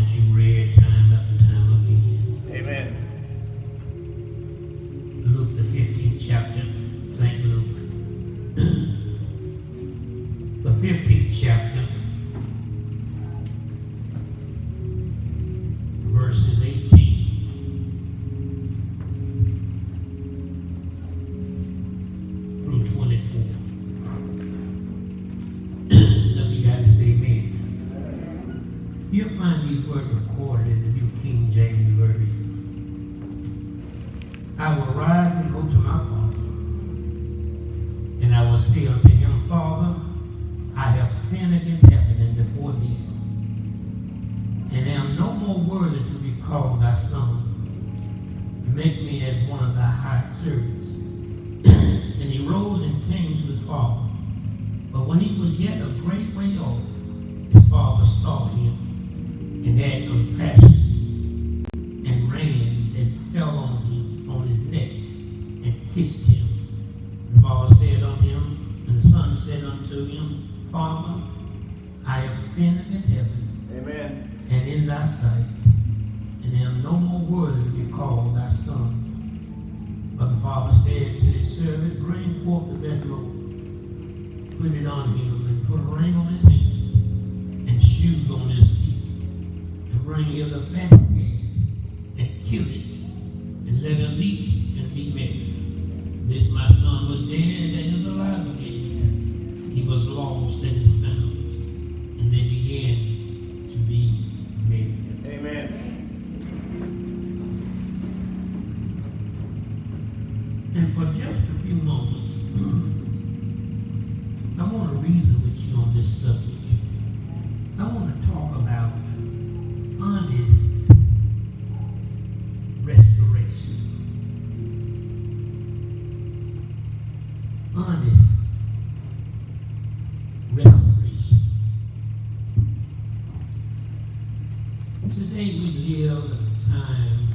that you read time after time again. Amen. Luke the 15th chapter, St. Luke. The 15th chapter, verses 18 through 24. If you got to say amen. You'll find these words recorded in the New King James Version. I will rise and go to my Father, and I will say unto him, Father, I have sinned against heaven and before thee, and am no more worthy to be called thy son. Make me as one of thy hired servants. And he rose and came to his father. But when he was yet a great way off, his father saw him and had compassion, and ran and fell on him, on his neck, and kissed him. And the father said unto him, and the son said unto him, Father, I have sinned against heaven, Amen, and in thy sight, and am no more worthy to be called thy son. But the father said to his servant, Bring forth the best robe, put it on him, and put a ring on his hand, and shoes on his feet, and bring here the fatted calf, and kill it, and let us eat and be merry. This my son was dead and is alive again. He was lost and is found. And they began to be merry. Amen. And for just a few moments, I want to reason with you on this subject. I want to talk about honest restoration. Honest restoration. Today we live in a time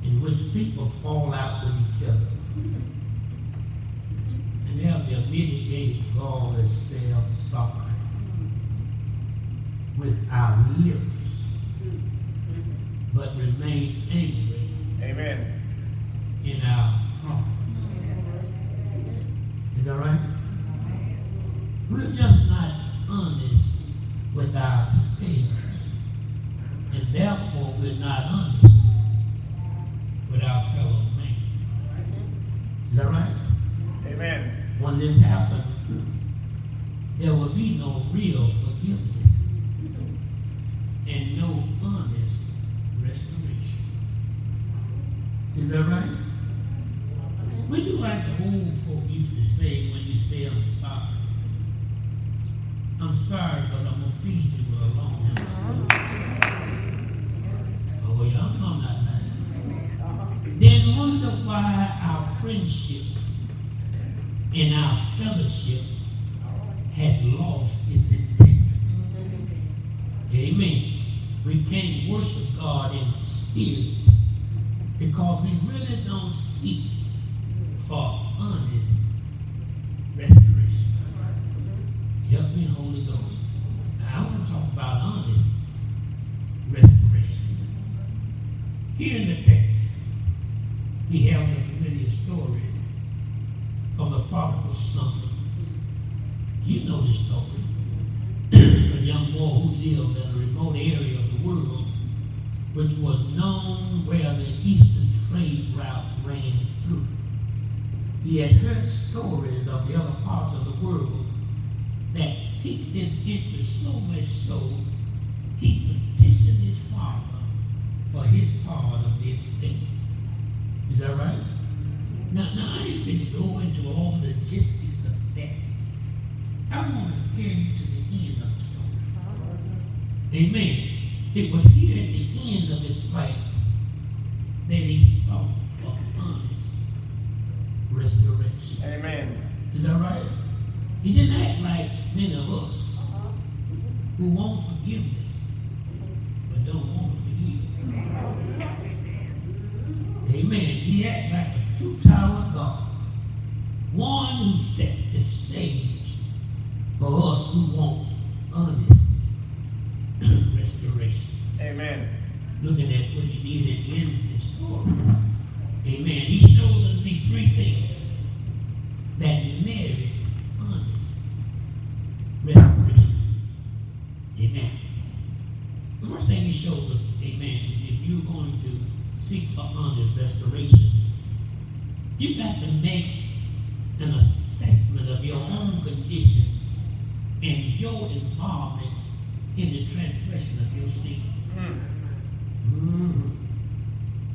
in which people fall out with each other. And they have the unmitigated gall to say, I'm sorry, with our lips, but remain angry Amen. in our hearts. Is that right? We're just not honest with ourselves, and therefore we're not honest with our fellow man. Is that right? Amen. When this happened, there will be no real forgiveness and no honest restoration. Is that right? We do like the old folk used to say when you say, I'm sorry. I'm sorry, but I'm going to feed you with a long hamster. Oh, y'all know I'm not lying. Then wonder why our friendship and our fellowship has lost its integrity. Amen. We can't worship God in spirit because we really don't seek for honest restoration. Help me, Holy Ghost. Now, I want to talk about honest restoration. Here in the text, we have the familiar story of the prodigal son. You know this story. A young boy who lived in a remote area of the world, which was known where the eastern trade route ran through. He had heard stories of the other parts of the world that piqued his interest so much so, he petitioned his father for his part of the estate. Is that right? Now I ain't finna go into all the logistics of that. I want to carry you to the end of the story. Amen. It was here at the end of his plight that he sought for honest restoration. Amen. Is that right? He didn't act like many of us who want forgiveness but don't want to forgive. Amen. He acted like a true child of God, one who sets the stage for us who want honest Amen. Looking at what he did at the end of the story. Amen. He showed us the three things that merit honest restoration. Amen. The first thing he showed us, amen, if you're going to seek for honest restoration, you got to make an assessment of your own condition and your involvement in the transgression of your sin.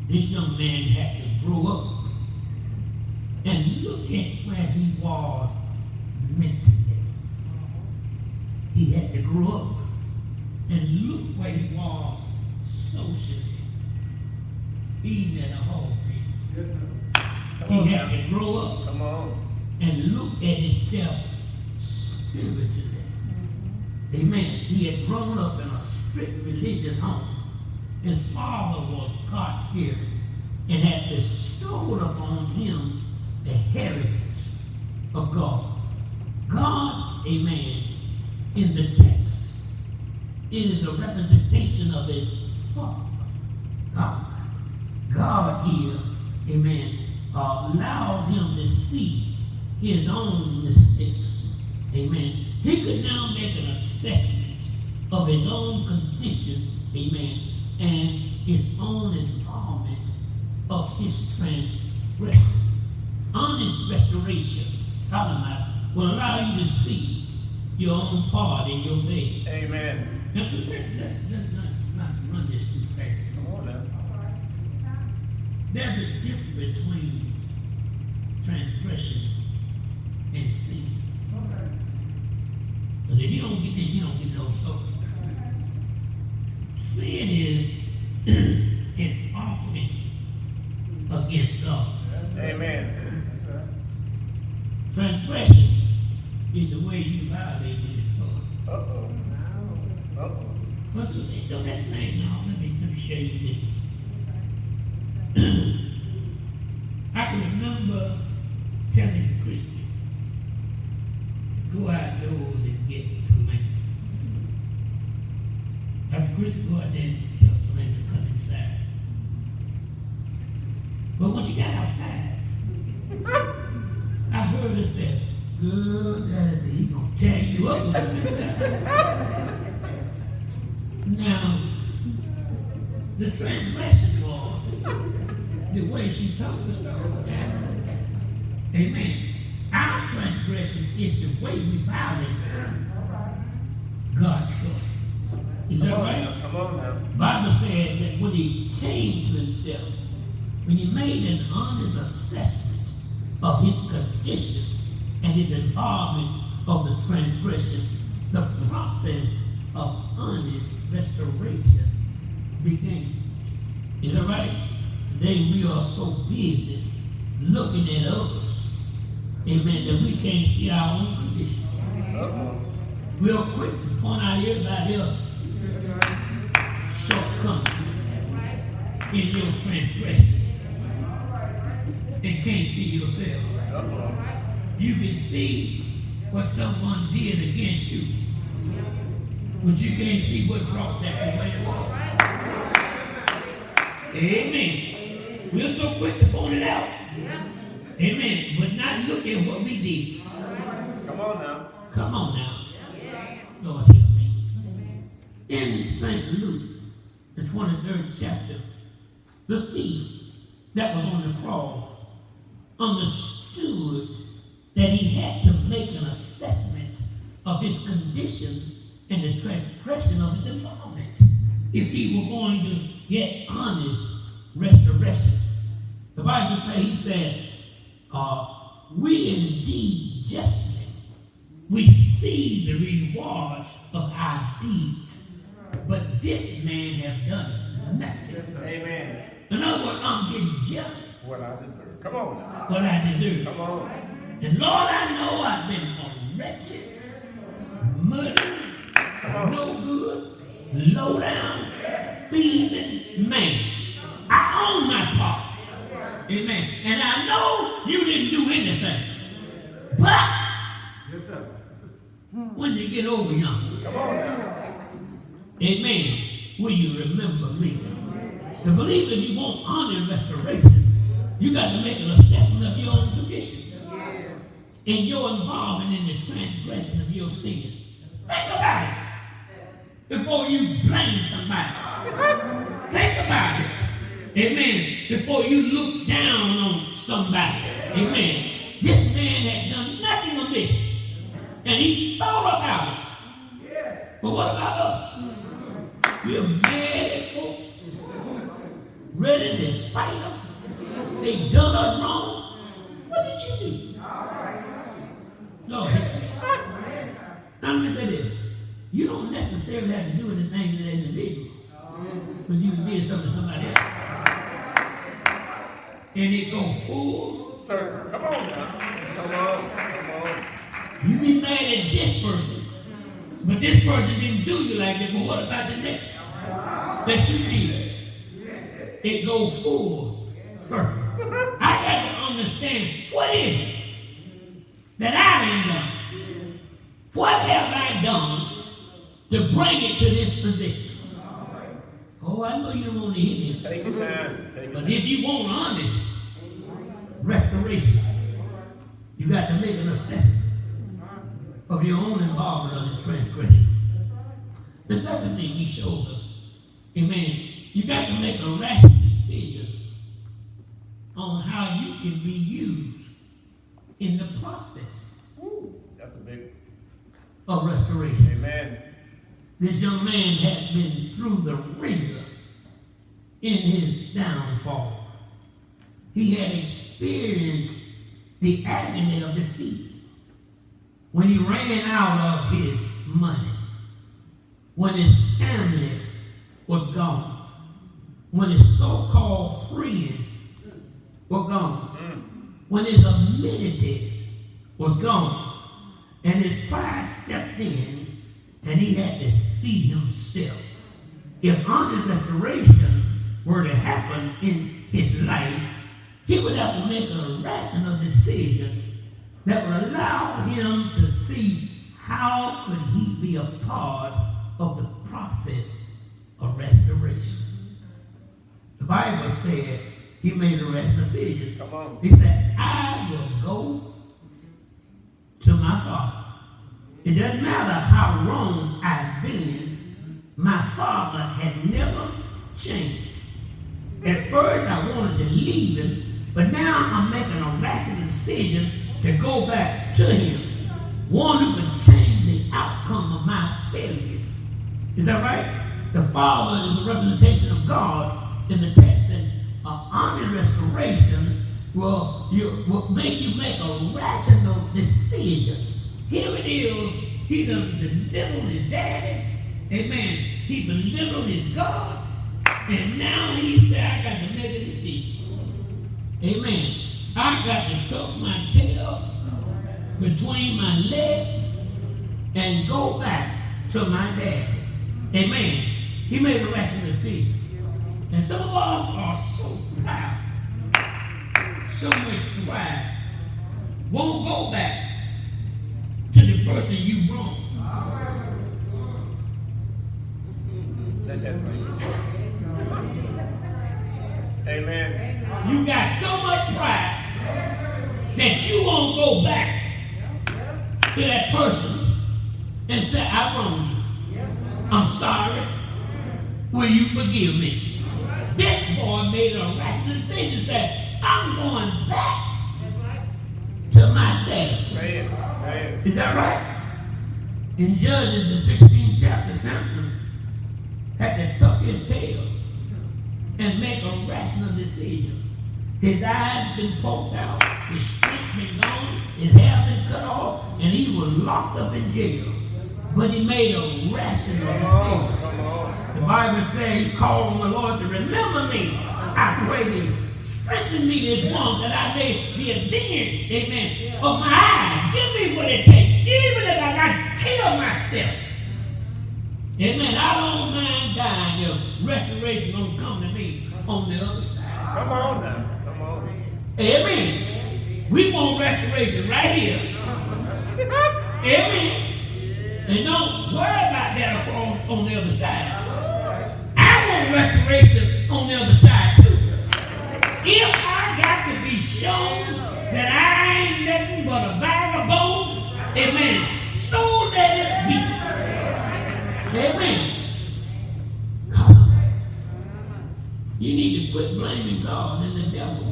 This young man had to grow up and look at where he was mentally. He had to grow up and look where he was socially, eating at a hog pen. Yes, sir. He had to grow up Come on. and look at himself spiritually. Amen. He had grown up in a strict religious home. His father was God-fearing and had bestowed upon him the heritage of God. God, amen, in the text is a representation of his father. God here, amen, allows him to see his own mistakes. Amen. He could now make an assessment of his own condition, amen, and his own involvement of his transgression. Honest restoration, will allow you to see your own part in your faith. Amen. Now, let's not run this too fast. Come on now. There's a difference between transgression and sin. Because if you don't get this, you don't get the whole story. Sin is an offense against God. Amen. Transgression is the way you violate his trust. Uh-oh. Uh-oh. What's it? Don't that same now? Let me show you this. I can remember telling Christian to go outdoors and get Tulane. I said, Christian, go out there and tell Tulane to come inside. But once you got outside, I heard her say, good daddy said he gonna tear you up when you get inside. Now, the transgression was the way she told the story. Amen. Our transgression is the way we violate God's trust. Is that right? Come on now. The Bible said that when he came to himself, when he made an honest assessment of his condition and his involvement of the transgression, the process of honest restoration began. Is that right? Today we are so busy looking at others, amen, that we can't see our own condition. We are quick to point out everybody else's shortcomings in your transgression and can't see yourself. You can see what someone did against you, but you can't see what brought that to where it was. Amen. We're so quick to point it out. Amen. But not look at what we did. Come on now. Come on now. Lord help me. In St. Luke, the 23rd chapter, the thief that was on the cross understood that he had to make an assessment of his condition and the transgression of his involvement if he were going to get honest restoration. The Bible says, he said, we indeed justly receive the rewards of our deeds, but this man have done nothing. Amen. In other words, I'm getting just What I deserve. Come on now. what I deserve. Come on. And Lord, I know I've been a wretched, murdering, no good, low down, thieving man. I own my part. Amen. And I know you didn't do anything. But Yes, sir. when they get over young, Come on now. amen, will you remember me? The believer, if you want honest restoration, you got to make an assessment of your own condition and your involvement in the transgression of your sin. Think about it before you blame somebody. Think about it, amen, before you look down on somebody, amen. This man had done nothing amiss, and he thought about it. But what about us? We're mad at folks, ready to fight them. They done us wrong. What did you do? Lord, help me. Now let me say this. You don't necessarily have to do anything to that individual, but you can do something to somebody else. And it go full. Sir, come on now. Come on. You be mad at this person, but this person didn't do you like that. But what about the next that you did? It goes full circle. I got to understand, what is it that I done done? What have I done to bring it to this position? Oh, I know you don't want to hear this. Take your time. But if you want honest restoration, you got to make an assessment of your own involvement of this transgression. The second thing he shows us, amen, you got to make a rational decision on how you can be used in the process. That's a big of restoration. Amen. This young man had been through the ringer in his downfall. He had experienced the agony of defeat when he ran out of his money, when his family was gone, when his so-called friends were gone, when his amenities was gone, and his pride stepped in, and he had to see himself. If honest restoration were to happen in his life, he would have to make a rational decision that would allow him to see how could he be a part of the process of restoration. The Bible said he made a rational decision. Come on. He said, I will go to my father. It doesn't matter how wrong I've been, my father had never changed. At first I wanted to leave him, but now I'm making a rational decision to go back to him. One who can change the outcome of my failures. Is that right? The Father is a representation of God in the text, and honest restoration will make you make a rational decision. Here it is, he done belittled his daddy, amen. He belittled his God, and now he said, I got to make a decision. Amen. I got to tuck my tail between my legs and go back to my daddy. Amen. He made a rational decision. And some of us are so proud, so much pride, won't go back to the person you wronged. Let that sink. Amen. You got so much pride that you won't go back to that person and say, I wronged you. I'm sorry. Will you forgive me? This boy made a rational decision and said, I'm going back to my dad. Say it. Is that right? In Judges, the 16th chapter, Samson had to tuck his tail and make a rational decision. His eyes been poked out, his strength been gone, his hair been cut off, and he was locked up in jail. But he made a rational decision. The Bible says he called on the Lord and said, remember me, I pray thee. Strengthen me this one that I may be avenged, amen, of my eyes. Give me what it takes, even if I got to kill myself. Amen. I don't mind dying if restoration gonna come to me on the other side. Come on now. Come on. Amen. We want restoration right here. Amen. And don't worry about that across on the other side. I have restoration on the other side too. If I got to be shown that I ain't nothing but a bag of bones, amen, so let it be. Amen. God, you need to quit blaming God and the devil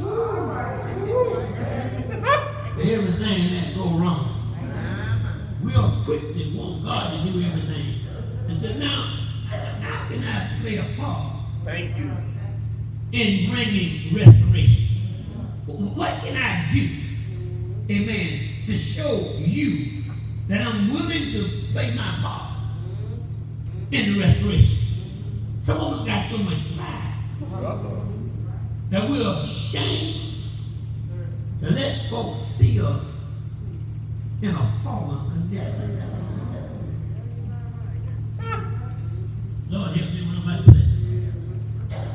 for everything that go wrong. We are quick to want God to do everything. And so now, how can I play a part Thank you. in bringing restoration? What can I do, amen, to show you that I'm willing to play my part in the restoration? Some of us got so much pride that we're ashamed to let folks see us in a fallen condition. Lord, help me when I'm about to say.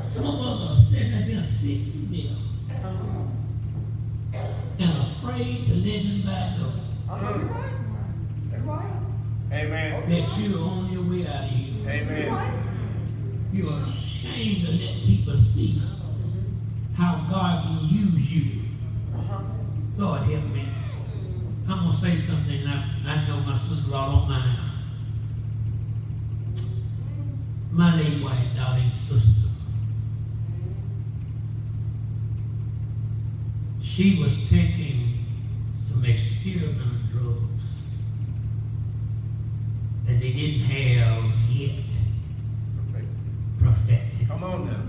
Some of us are sitting up there sick to death and afraid to let anybody know Amen. that you're on your way out of here. Amen. You're ashamed to let people see how God can use you. Lord, help me. I'm going to say something, and I know my sister-in-law don't mind. My late wife, darling sister, she was taking some experimental drugs that they didn't have yet perfected. Come on now.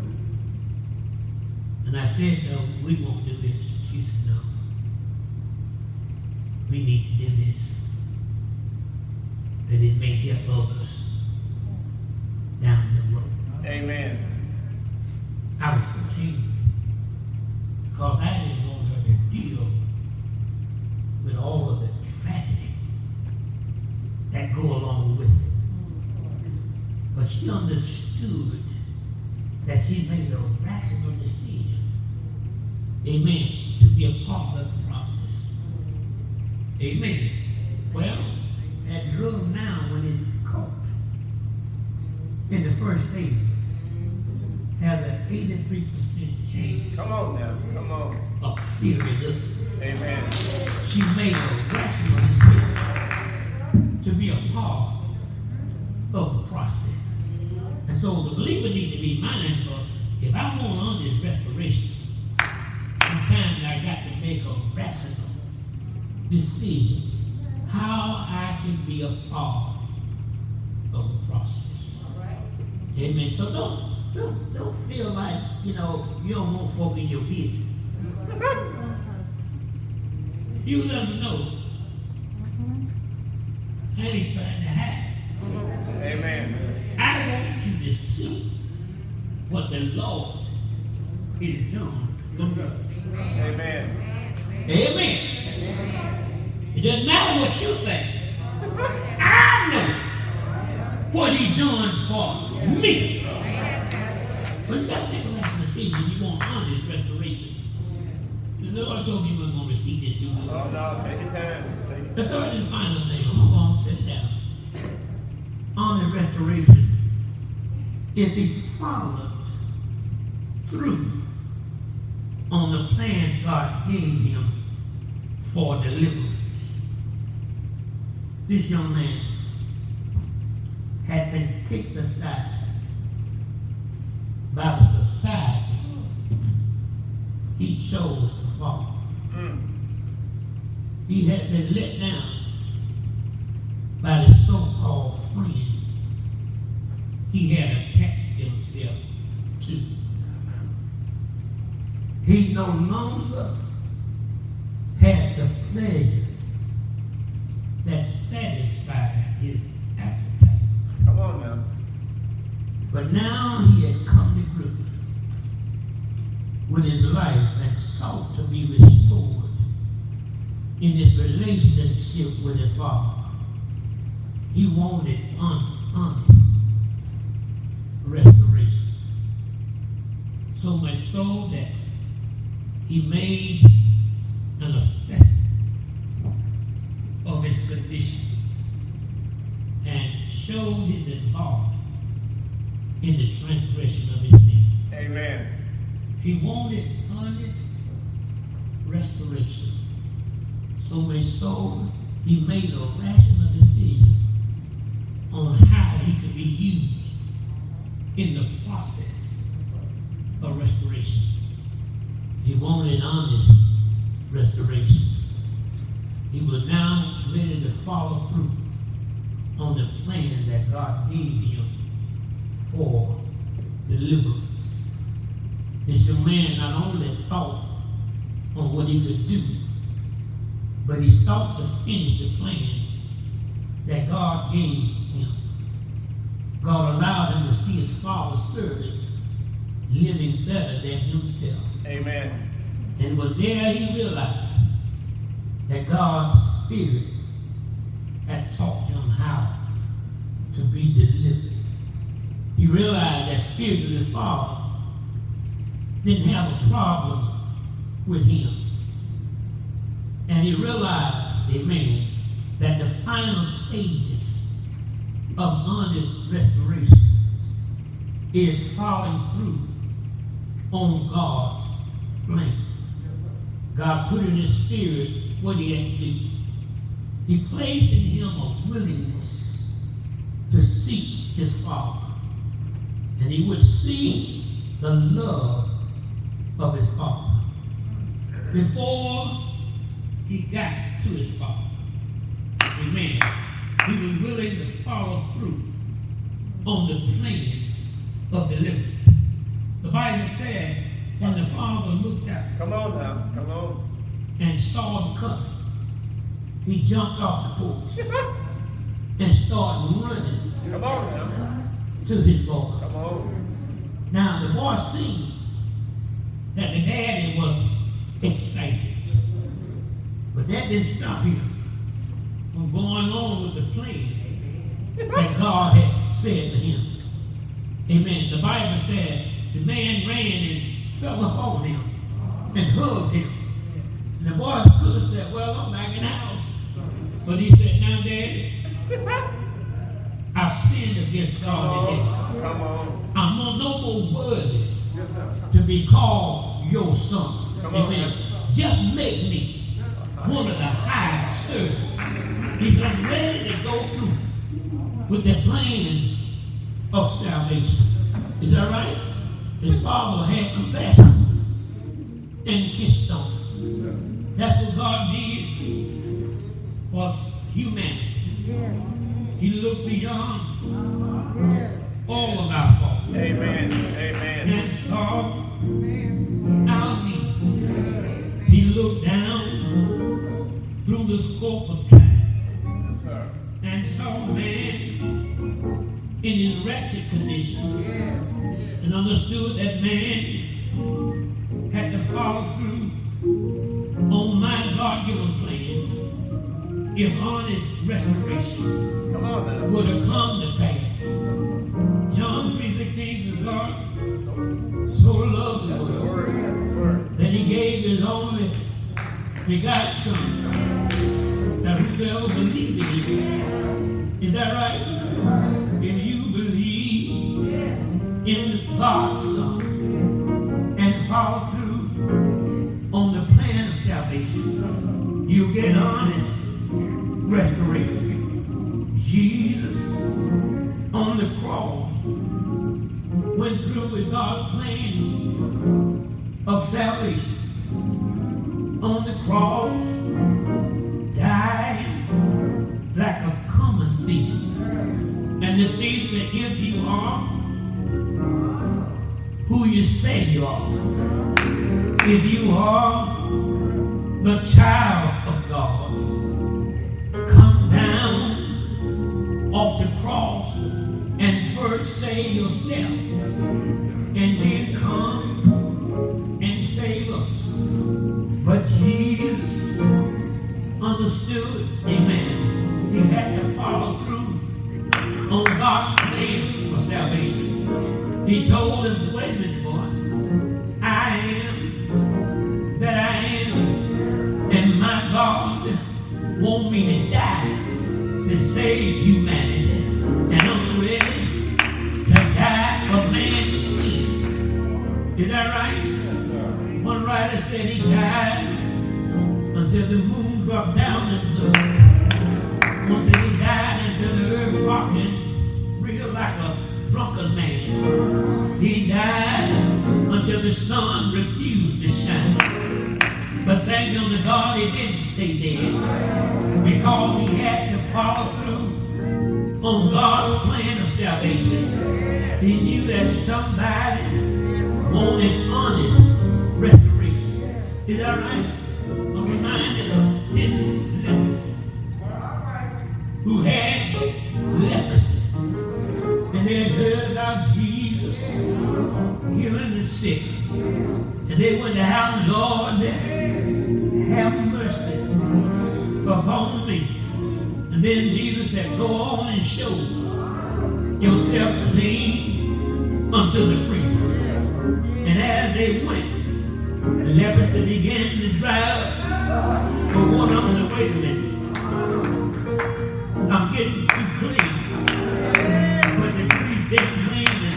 And I said to her, we won't do this. And she said, no. We need to do this, that it may help others down the road. Amen. I was so angry because I didn't want her to deal with all of the tragedy that go along with it. But she understood that she made a rational decision, amen, to be a part of the process. Amen. Well, that drug now, when it's caught in the first stages, has an 83% chance Come on now. Come on. of clearing up. Amen. She made a rational decision to be a part of the process. And so the believer need to be mindful, if I want on this restoration, sometimes I got to make a rational decision how I can be a part of the process. Amen. So don't feel like, you don't want folk in your business. You let them know. I ain't trying to hide. Amen. I want you to see what the Lord is doing. Amen. Amen. It doesn't matter what you think. I know what he's doing for me. So you got to make a rational decision. You want honest restoration. You know, I told you we we're going to receive this too. Oh, no, take your time. The third and final thing, I'm going to go and sit down. Honest restoration is he followed through on the plan God gave him for deliverance. This young man had been kicked aside by the society he chose to follow. He had been let down by the so-called friends he had attached himself to. He no longer had the pleasures that satisfied his appetite. Come on now. But now he had come to grips with his life and sought to be restored in his relationship with his father. He wanted honest restoration. So much so that he made an assessment of his condition and showed his involvement in the transgression of his sin. Amen. He wanted honest restoration. So much so, he made a rational decision on how he could be used in the process of restoration. He wanted honest restoration. He was now ready to follow through on the plan that God gave him for deliverance. This young man not only thought on what he could do, but he sought to finish the plans that God gave him. God allowed him to see his father's servant living better than himself. Amen. And it was there he realized that God's Spirit had taught him how to be delivered. He realized that spiritually his father didn't have a problem with him. And he realized, amen, that the final stages of honest restoration is following through on God's plan. God put in his spirit what he had to do. He placed in him a willingness to seek his father. And he would see the love of his father before he got to his father. Amen. He was willing to follow through on the plan of deliverance. The Bible said when the father looked out, Come on now. Come on. and saw him coming, he jumped off the porch and started running Come on now. to his boy. Come on. Now the boy seen that the daddy was excited, but that didn't stop him from going on with the plan that God had said to him. Amen. The Bible said the man ran and fell upon him and hugged him. And the boy could have said, well, I'm back in the house. But he said, now, Daddy, I've sinned against God today. Come on. I'm no more worthy Yes, sir. to be called your son. Come on, Amen. man. Just make me one of the hired servants. He said, I'm ready to go through with the plans of salvation. Is that right? His father had compassion and kissed on him. That's what God did for humanity. He looked beyond all of our fault Amen. Amen. and saw our need. He looked down through the scope of time Yes, sir. and saw man in his wretched condition and understood that man had to follow through on my God-given plan if honest restoration Come on now. would have come to pass. John 3:16 says, God so loved the That's the world word. That's the word. that he gave his only begotten Son, that whosoever believed in him. Is that right? If you believe in God's Son and follow through on the plan of salvation, you get honest restoration. Jesus on the cross went through with God's plan of salvation. On the cross, died like a common thief. And the thief said, if you are who you say you are, if you are the child of God, come down off the cross and first save yourself, and then come and save us. But Jesus understood, amen, he had to follow through on God's plan for salvation. He told him, wait a minute, boy, I am that I am, and my God want me to die to save humanity, and I'm ready to die for Is that right? One writer said he died until the moon dropped down in blood. One said he died until the earth rocking real like a drunken man. He died until the sun refused to shine. But thank be to God he didn't stay dead, because he had to follow through on God's plan of salvation. He knew that somebody wanted honest restoration. Is that right? I'm reminded of 10 lepers who had leprosy. And they had heard about Jesus healing the sick. And they went to house, Lord, have mercy upon me. And then Jesus said, go on and show yourself clean unto the priest. And as they went, the leprosy began to dry up. But one of them said, wait a minute, I'm getting too clean. But the priest didn't clean me.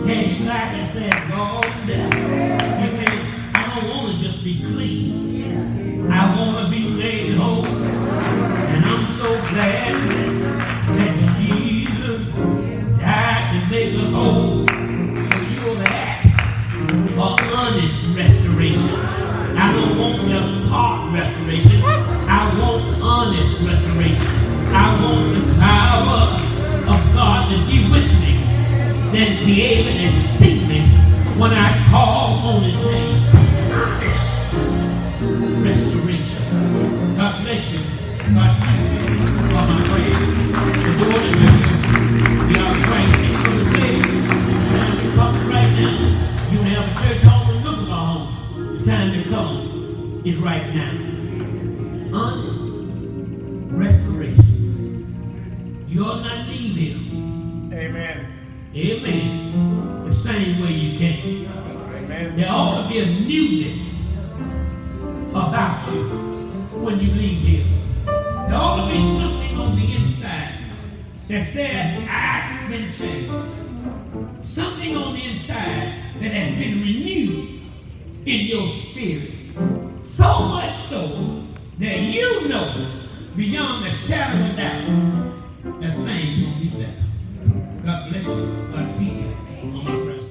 Came back and said, Lord, amen, I don't want to just be clean. I want to be made whole. And I'm so glad that Jesus died to make us whole. So you'll ask for honest restoration. I don't want just part restoration. I want honest restoration. I want the power of God to be with me, then be able to see me when I call on his name. Honest restoration. God bless you. God thank you for my friends. The door to church, we are Christ in for the Savior. The time to come right now. You have a church home and look for home. The time to come is right now. Honest restoration. You'll not leave here. Amen. Amen. The same way you came. Amen. There ought to be a newness about you when you leave here. There ought to be something on the inside that said, I've been changed. Something on the inside that has been renewed in your spirit. So much so that you know beyond the shadow of doubt that thing will be better. God bless you. God keep you on my press.